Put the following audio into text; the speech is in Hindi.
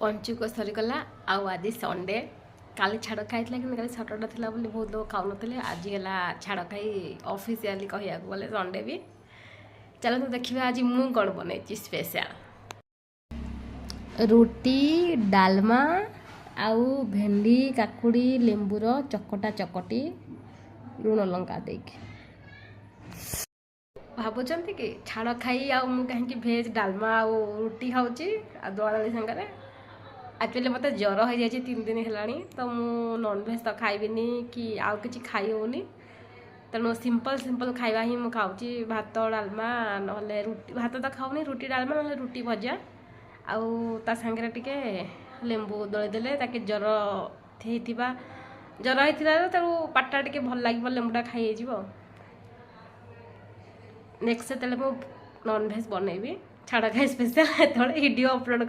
पंचुक सरीगला आज संडे काली छाड़ खाई कि सटरडे थी बहुत लोग खाऊ ना आज है छाड़ खाई ऑफिशियली कह गले संडे भी चलो देखिए आज मु कौन बनई स्पेशल रुटी डालमा आउ भेंडी काकुड़ी लेंबूर चकटा चकटी लुण लंका देके भावुंट कि छाड़ खाई कहीं भेज डालमा आ रुटी खाऊँ दलाली सागर एक्चुअली मत ज्वर हो जाए 3 दिन है तो मु नॉनभेज तो खाइबिनी कि आउ कि खाई होनी तेणु सिंपल सिंपल खाଇବା ही मुझे खाऊँ भात डालमा ना रुटी भात तो खाऊनी रुटी डालमा ना रुटी भजा आउ ता सांगे टिके लेंबू दलिदेले ताकि ज्वर होता ज्वर होता तेणु पाटा टिके भल लगे लेंबूटा खाई नेक्स्ट से मुझे नॉनभेज बनैबी छाड़ खाई स्पेशल वीडियो अपलोड